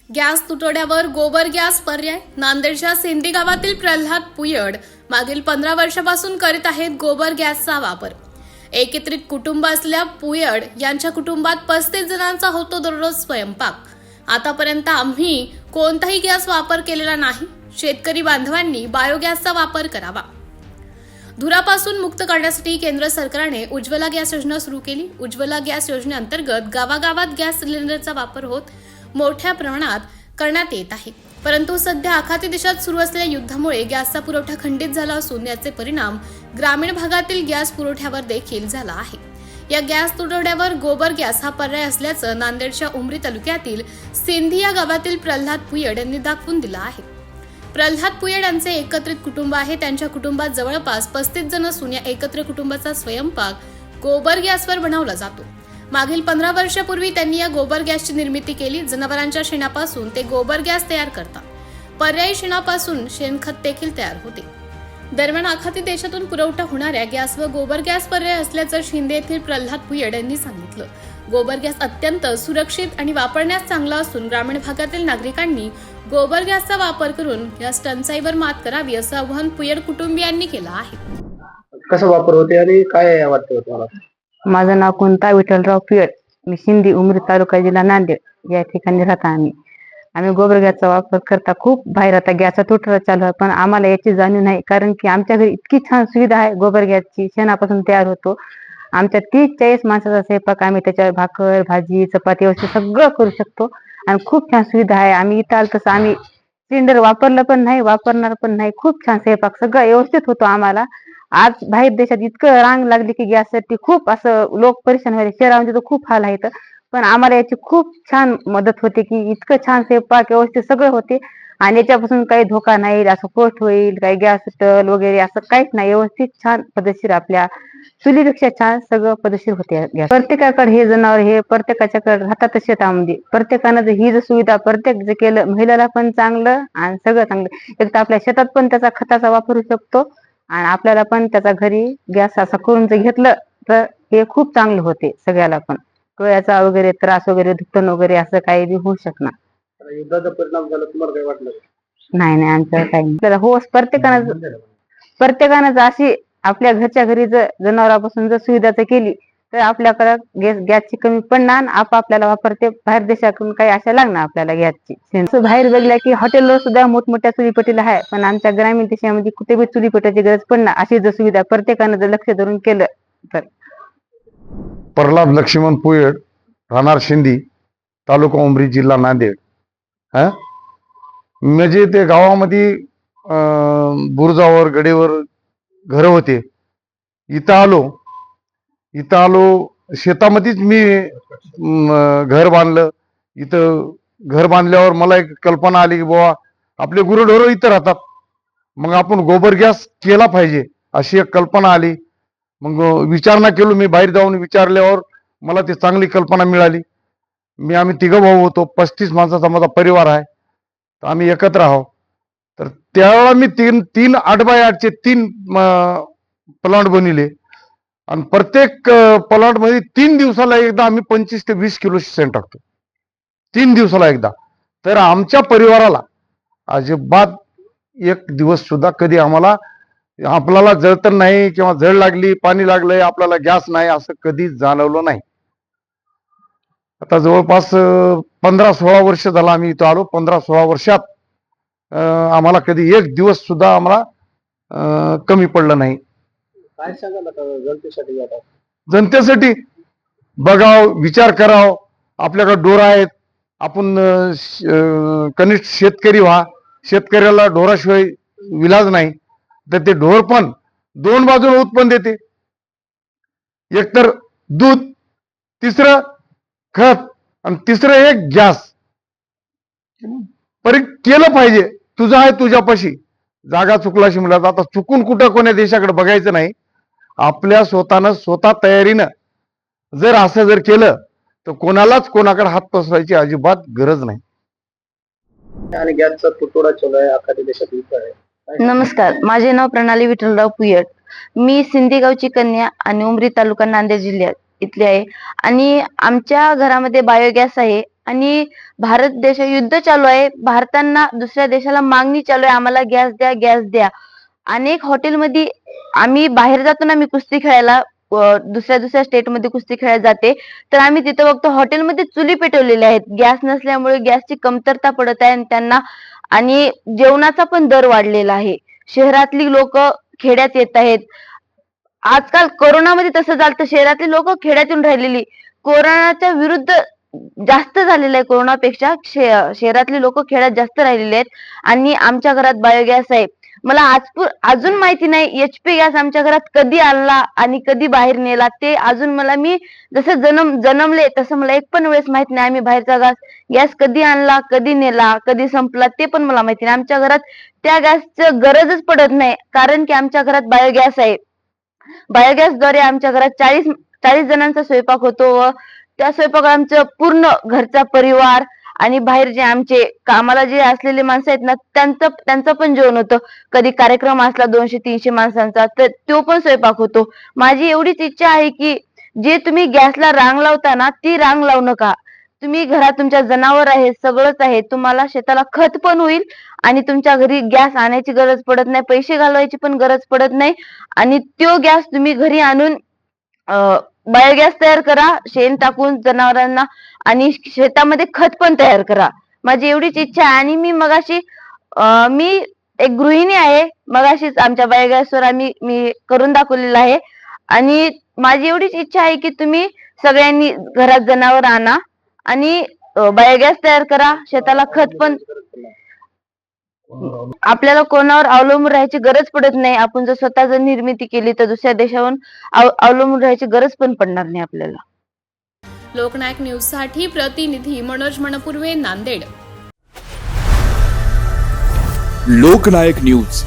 Gas तुटवड्यावर गोबर gas पर्याय. नांदेडच्या सिंदी गावातील प्रल्हाद पुयड मागील 15 वर्षापासून करीत आहेत गोबर गॅसचा वापर. एकत्रित कुटुंब असल्या पुयड यांच्या कुटुंबात 35 जणांचा होतो दररोज स्वयंपाक. आतापर्यंत आम्ही कोणताही गॅस वापर केलेला नाही. शेतकरी बांधवांनी बायोगॅसचा वापर करावा. धुरापासून मुक्त करण्यासाठी केंद्र सरकारने उज्ज्वला गॅस योजना सुरू केली. उज्ज्वला गॅस योजनेअंतर्गत गावागावात गॅस सिलेंडरचा वापर मोठ्या प्रमाणात करण्यात येत आहे. परंतु सध्या आखाती देशात सुरू असलेल्या युद्धामुळे गॅसचा पुरवठा खंडित झाला असून याचे परिणाम ग्रामीण भागातील गॅस पुरवठ्यावर देखील झाला आहे. या गॅस तुटवड्यावर गोबर गॅस हा पर्याय असल्याचं नांदेडच्या उमरी तालुक्यातील सिंधी या गावातील प्रल्हाद पुयड यांनी दाखवून दिलं आहे. प्रल्हाद पुयड यांचे एकत्रित कुटुंब आहे. त्यांच्या कुटुंबात जवळपास 35 जण असून या एकत्र कुटुंबाचा स्वयंपाक गोबर गॅसवर बनवला जातो. मागील 15 वर्षापूर्वी त्यांनी या गोबर गॅसची निर्मिती केली. जनावरांच्या शेणापासून ते गोबर गॅस तयार करतात. पर्यायी शेणापासून शेणखत देखील तयार होते. दरम्यान आखाती देशातून पुरवठा होणाऱ्या गॅस व गोबर गॅस पर्याय असल्याचं शिंदे येथील प्रल्हाद पुयड यांनी सांगितलं. गोबर गॅस अत्यंत सुरक्षित आणि वापरण्यास चांगला असून ग्रामीण भागातील नागरिकांनी गोबर गॅसचा वापर करून गॅस टंचाईवर मात करावी असं आवाहन पुयड कुटुंबियांनी केलं आहे. कसा वापर होते आणि काय वाटतं तुम्हाला? माझं नाव कुंता विठ्ठलराव पुयड. मी सिंधी उमरी तालुका जिल्हा नांदेड या ठिकाणी राहता. आम्ही गोबर गॅसचा वापर करता. खूप बाहेर आता गॅसचा तुटवडा चालू आहे, पण आम्हाला याची जाणीव नाही, कारण की आमच्या घरी इतकी छान सुविधा आहे. गोबर गॅसची शेणापासून तयार होतो. आमच्या 30-40 माणसाचा स्वयंपाक आम्ही त्याच्यावर भाकर भाजी चपाती वगैरे सगळं करू शकतो आणि खूप छान सुविधा आहे. आम्ही इथं आलो तसं आम्ही सिलेंडर वापरलं पण नाही, वापरणार पण नाही. खूप छान स्वयंपाक सगळं व्यवस्थित होतो आम्हाला. आज बाहेर देशात इतकं रांग लागली की गॅससाठी खूप असं लोक परेशान व्हायचे. शहरामध्ये तर खूप हाल आहेत, पण आम्हाला याची खूप छान मदत होते की इतकं छान स्वयंपाक व्यवस्थित सगळं होते आणि याच्यापासून काही धोका नाही, असं पोस्ट होईल काही गॅस सुटल वगैरे असं काहीच नाही. व्यवस्थित छान पद्धतशीर आपल्या चुलीपेक्षा छान सगळं पद्धतशीर होते. गॅस प्रत्येकाकडे हे जनावर हे प्रत्येकाच्याकडे राहतात शेतामध्ये. प्रत्येकानं जर ही जर सुविधा प्रत्येक जे केलं महिलाला पण चांगलं आणि सगळं चांगलं. एक तर आपल्या शेतात पण त्याचा खताचा वापरू शकतो आणि आपल्याला पण त्याचा घरी गॅस असा करून जर घेतलं तर हे खूप चांगलं होते सगळ्याला. पण डोळ्याचा वगैरे त्रास वगैरे दुखणं वगैरे असं काही बी होऊ शकणार. युद्धाचा परिणाम झाला तुम्हाला काय वाटलं? नाही आमचं काही नाही. हो प्रत्येकानं जर अशी आपल्या घरच्या घरी जर जनावरांपासून जर सुविधा केली तर आपल्याकडे गॅसची कमी पडणार. आपल्याला वापरते बाहेर देशातून काही अशा लागणार आपल्याला गॅसची. बाहेर बघल्या की हॉटेलवर सुद्धा मोठमोठ्या चुलीपेटीला आहे, पण आमच्या ग्रामीण देशामध्ये कुठे बी चुलीपेटाची गरज पडणार. अशी जर सुविधा प्रत्येकानं जर लक्ष धरून केलं तर. प्रल्हाद लक्ष्मण पुयड, राहणार शिंदी, तालुका उमरी, जिल्हा नांदेड. म्हणजे ते गावामध्ये बुरुजावर गडेवर घर होते. इथं आलो शेतामध्येच मी घर बांधलं. इथं घर बांधल्यावर मला एक कल्पना आली की बाबा आपले गुरंढोरं इथं राहतात, मग आपण गोबर गॅस केला पाहिजे अशी एक कल्पना आली. मग विचारणा केलो. मी बाहेर जाऊन विचारल्यावर मला ती चांगली कल्पना मिळाली. आम्ही 3 भाऊ होतो. 35 माणसाचा माझा परिवार आहे. तर आम्ही एकत्र आहोत. तर त्यावेळेला मी 3 8x8चे 3 प्लांट बनविले आणि प्रत्येक प्लांट मध्ये 3 दिवसाला एकदा आम्ही 25 ते 20 किलो शेण टाकतो. 3 दिवसाला एकदा. तर आमच्या परिवाराला अजिबात एक दिवस सुद्धा कधी आपल्याला जळ तर नाही किंवा जळ लागली पाणी लागलंय आपल्याला गॅस नाही असं कधी जाणवलं नाही. आता जवळपास 15-16 वर्ष झाला आम्ही इथं आलो. 15-16 वर्षात आम्हाला कधी एक दिवस सुद्धा आम्हाला कमी पडलं नाही. काय सांगाल आता जनतेसाठी? आता जनतेसाठी बघाव विचार कराव. आपल्याकडे ढोर आहेत. आपण कनिष्ठ शेतकरी व्हा. शेतकऱ्याला ढोराशिवाय विलाज नाही. तर ते ढोर पण 2 बाजूने उत्पन्न देते. एक तर दूध, तिसरं खत आणि तिसरं एक गॅस. केलं पाहिजे. तुझं आहे तुझ्यापाशी जागा चुकलाशी मिळाला. आता चुकून कुठं कोण्या देशाकडे बघायचं नाही. आपल्या स्वतः तयारीनं जर असं जर केलं तर कोणालाच कोणाकडे हात पसरायची अजिबात गरज नाही. आणि गॅसचा तुटवडा चालू आहे आखाती देशात युद्ध आहे. नमस्कार, माझे नाव प्रणाली विठ्ठलराव पुयड. मी सिंधी गावची कन्या आणि उमरी तालुका नांदेड जिल्ह्यात इथले आहे. आणि आमच्या घरामध्ये बायोगॅस आहे आणि भारत देश युद्ध चालू आहे. भारतांना दुसऱ्या देशाला मागणी चालू आहे, आम्हाला गॅस द्या, गॅस द्या. अनेक हॉटेलमध्ये आम्ही बाहेर जातो ना, मी कुस्ती खेळायला दुसऱ्या स्टेटमध्ये कुस्ती खेळायला जाते, तर आम्ही तिथं बघतो हॉटेलमध्ये चुली पेटवलेल्या आहेत. गॅस नसल्यामुळे गॅसची कमतरता पडत आहे आणि त्यांना आणि जेवणाचा पण दर वाढलेला आहे. शहरातली लोक खेड्यात येत आहेत. आजकाल कोरोनामध्ये तसं झालं, तर शहरातली लोक खेड्यात येऊन राहिलेली. कोरोनाच्या विरुद्ध जास्त झालेलं आहे कोरोनापेक्षा. शहरातली लोक खेड्यात जास्त राहिलेले आहेत. आणि आमच्या घरात बायोगॅस आहे. मला अजून माहिती नाही HP गॅस आमच्या घरात कधी आणला आणि कधी बाहेर नेला, ते अजून मी जसं जन्मले तसं मला एक पण वेळेस माहित नाही. आम्ही बाहेरचा गॅस कधी आणला, कधी नेला, कधी संपला, ते पण मला माहिती नाही. आमच्या घरात त्या गॅसचं गरजच पडत नाही, कारण की आमच्या घरात बायोगॅस आहे. बायोगॅसद्वारे आमच्या घरात 40 जणांचा स्वयंपाक होतो व त्या स्वयंपाकात आमचं पूर्ण घरचा परिवार आणि बाहेर जे आमचे कामाला जे असलेले माणसं आहेत ना, त्यांचं पण जेवण होतं. कधी कार्यक्रम असला 200-300 माणसांचा, तर तो पण स्वयंपाक होतो. माझी एवढीच इच्छा आहे की जे तुम्ही गॅसला रांग लावता ना, ती रांग लावू नका. तुम्ही घरात तुमच्या जनावर आहे, सगळंच आहे, तुम्हाला शेताला खत पण होईल आणि तुमच्या घरी गॅस आणायची गरज पडत नाही, पैसे घालवायची पण गरज पडत नाही. आणि तो गॅस तुम्ही घरी आणून बायोगॅस तयार करा, शेण टाकून जनावरांना, आणि शेतामध्ये खत पण तयार करा. माझी एवढीच इच्छा आहे. आणि मी एक गृहिणी आहे. मगाशीच आमच्या बायोगॅसवर मी करून दाखवलेलं आहे. आणि माझी एवढीच इच्छा आहे की तुम्ही सगळ्यांनी घरात जनावर आणा आणि बायोगॅस तयार करा, शेताला खत पण. आपल्याला कोणावर अवलंबून राहायची गरज पडत नाही. आपण जर स्वतः जर निर्मिती केली तर दुसऱ्या देशावरून अवलंबून राहायची गरज पण पडणार नाही आपल्याला. लोकनायक न्यूजसाठी प्रतिनिधी मनोज मनपुर्वे, नांदेड. लोकनायक न्यूज